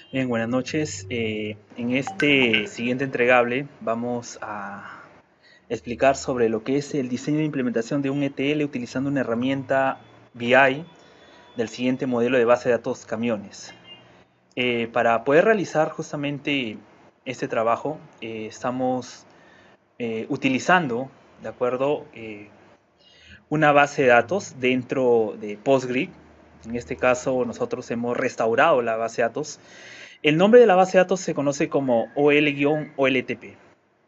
Bien, buenas noches. En este siguiente entregable vamos a explicar sobre lo que es el diseño de implementación de un ETL utilizando una herramienta BI del siguiente modelo de base de datos camiones. Para poder realizar justamente este trabajo, estamos utilizando, ¿de acuerdo? Una base de datos dentro de Postgre. En este caso, nosotros hemos restaurado la base de datos. El nombre de la base de datos se conoce como OL-OLTP.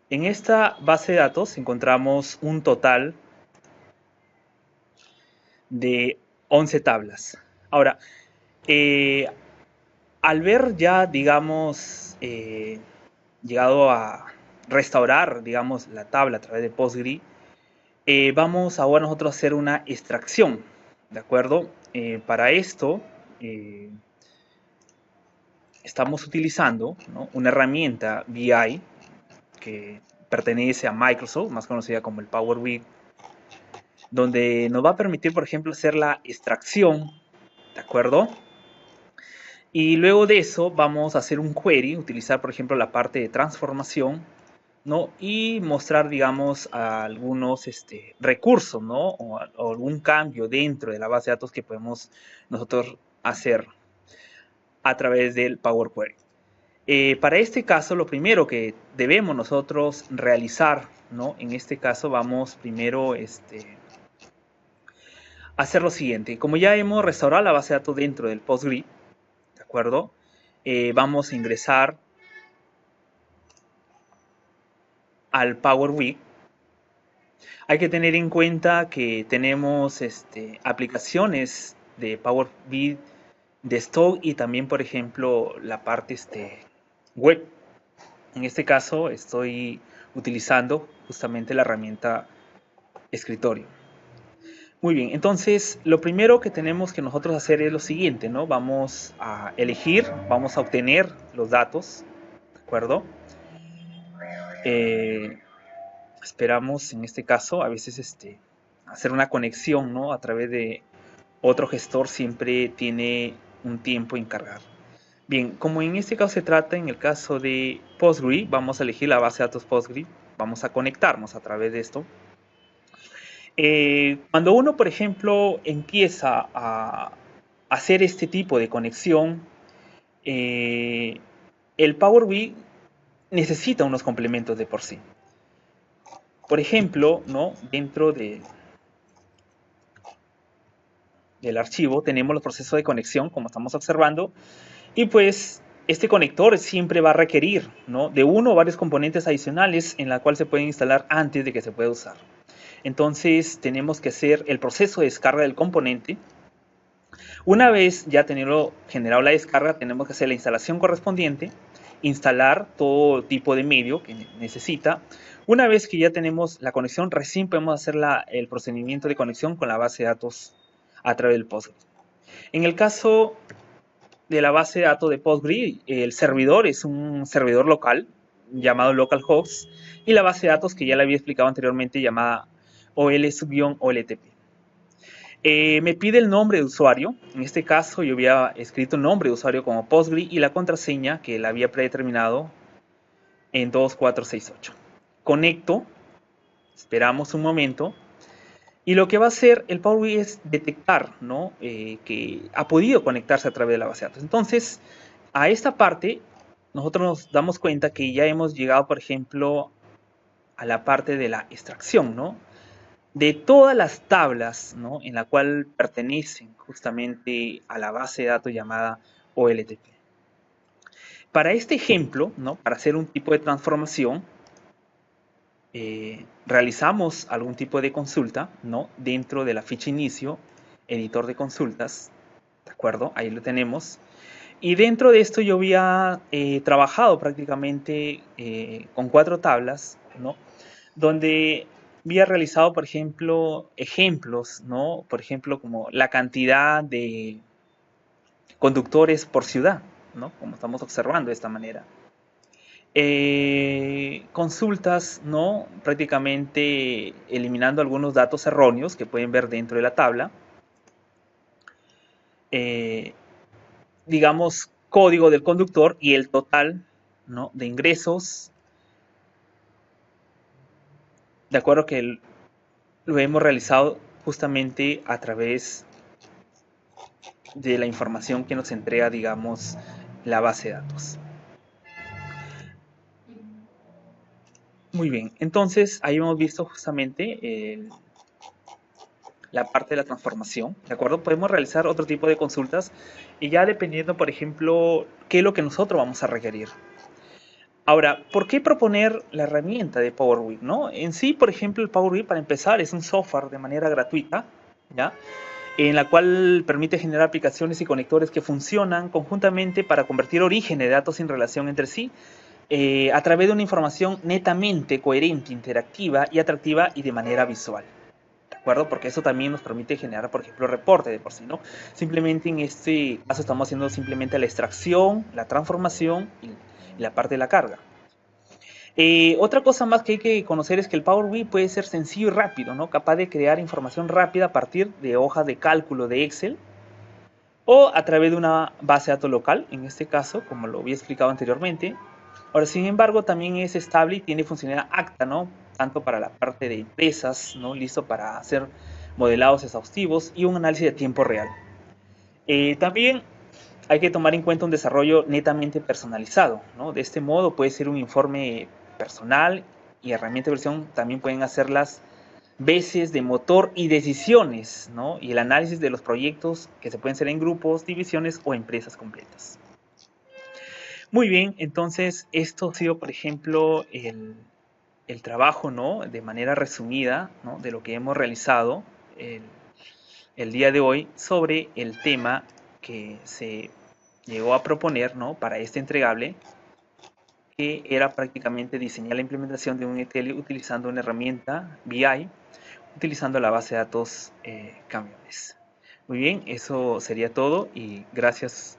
En esta base de datos encontramos un total de 11 tablas. Ahora, eh, al ver ya, digamos, llegado a restaurar, digamos, la tabla a través de Postgre, vamos ahora nosotros a hacer una extracción, ¿de acuerdo? Para esto, eh, estamos utilizando, ¿no?, una herramienta BI que pertenece a Microsoft, más conocida como el Power BI, donde nos va a permitir, por ejemplo, hacer la extracción, ¿de acuerdo? Y luego de eso vamos a hacer un query, utilizar, por ejemplo, la parte de transformación, ¿no? Y mostrar, digamos, algunos recursos, ¿no? O algún cambio dentro de la base de datos que podemos nosotros hacer a través del Power Query. Para este caso, lo primero que debemos nosotros realizar, ¿no? En este caso vamos primero a hacer lo siguiente. Como ya hemos restaurado la base de datos dentro del Postgre, ¿de acuerdo? Vamos a ingresar al Power BI. Hay que tener en cuenta que tenemos aplicaciones de Power BI de stock y también, por ejemplo, la parte web. En este caso estoy utilizando justamente la herramienta escritorio. Muy bien, entonces lo primero que tenemos que nosotros hacer es lo siguiente, ¿no? Vamos a elegir, vamos a obtener los datos, ¿de acuerdo? Eh, Esperamos en este caso a veces hacer una conexión, ¿no? A través de otro gestor siempre tiene un tiempo en cargar. Bien, como en este caso se trata, en el caso de Postgre, vamos a elegir la base de datos Postgre, vamos a conectarnos a través de esto. Cuando uno, por ejemplo, empieza a hacer este tipo de conexión, eh, el Power BI necesita unos complementos de por sí. Por ejemplo, ¿no?, dentro del archivo tenemos los procesos de conexión, como estamos observando, y pues este conector siempre va a requerir, ¿no?, de uno o varios componentes adicionales en la cual se pueden instalar antes de que se pueda usar. Entonces tenemos que hacer el proceso de descarga del componente. Una vez ya teniendo generado la descarga, tenemos que hacer la instalación correspondiente, instalar todo tipo de medio que necesita. Una vez que ya tenemos la conexión, recién podemos hacer el procedimiento de conexión con la base de datos a través del Postgre. En el caso de la base de datos de Postgre, el servidor es un servidor local llamado localhost y la base de datos que ya le había explicado anteriormente llamada OL-OLTP. Me pide el nombre de usuario. En este caso yo había escrito el nombre de usuario como Postgre y la contraseña que la había predeterminado en 2468. Conecto, esperamos un momento y lo que va a hacer el Power BI es detectar, ¿no?, que ha podido conectarse a través de la base de datos. Entonces, a esta parte nosotros nos damos cuenta que ya hemos llegado, por ejemplo, a la parte de la extracción, ¿no?, de todas las tablas, ¿no?, en la cual pertenecen justamente a la base de datos llamada OLTP. Para este ejemplo, ¿no?, para hacer un tipo de transformación, realizamos algún tipo de consulta, ¿no?, dentro de la ficha inicio, editor de consultas, ¿de acuerdo? Ahí lo tenemos. Y dentro de esto yo había trabajado prácticamente con 4 tablas, ¿no?, donde había realizado, por ejemplo, ejemplos, ¿no? Por ejemplo, como la cantidad de conductores por ciudad, ¿no?, como estamos observando de esta manera. Consultas, ¿no?, prácticamente eliminando algunos datos erróneos que pueden ver dentro de la tabla. Digamos, código del conductor y el total, ¿no?, de ingresos, de acuerdo que lo hemos realizado justamente a través de la información que nos entrega, digamos, la base de datos. Muy bien, entonces ahí hemos visto justamente la parte de la transformación, ¿de acuerdo? Podemos realizar otro tipo de consultas y ya dependiendo, por ejemplo, qué es lo que nosotros vamos a requerir. Ahora, ¿por qué proponer la herramienta de Power BI, no? En sí, por ejemplo, el Power BI, para empezar, es un software de manera gratuita, ¿ya?, en la cual permite generar aplicaciones y conectores que funcionan conjuntamente para convertir orígenes de datos sin relación entre sí a través de una información netamente coherente, interactiva y atractiva y de manera visual. ¿De acuerdo? Porque eso también nos permite generar, por ejemplo, reporte de por sí, ¿no? Simplemente en este caso estamos haciendo simplemente la extracción, la transformación y la parte de la carga. Otra cosa más que hay que conocer es que el Power BI puede ser sencillo y rápido, ¿no? Capaz de crear información rápida a partir de hojas de cálculo de Excel o a través de una base de datos local, en este caso, como lo había explicado anteriormente. Ahora, sin embargo, también es estable y tiene funcionalidad acta, ¿no? Tanto para la parte de empresas, ¿no?, listo para hacer modelados exhaustivos y un análisis de tiempo real. También hay que tomar en cuenta un desarrollo netamente personalizado, ¿no? De este modo puede ser un informe personal y herramientas de versión también pueden hacer las veces de motor y decisiones, ¿no?, y el análisis de los proyectos que se pueden hacer en grupos, divisiones o empresas completas. Muy bien, entonces esto ha sido, por ejemplo, el trabajo, ¿no?, de manera resumida, ¿no?, de lo que hemos realizado el día de hoy sobre el tema que se llegó a proponer, ¿no?, para este entregable, que era prácticamente diseñar la implementación de un ETL utilizando una herramienta BI, utilizando la base de datos camiones. Muy bien, eso sería todo y gracias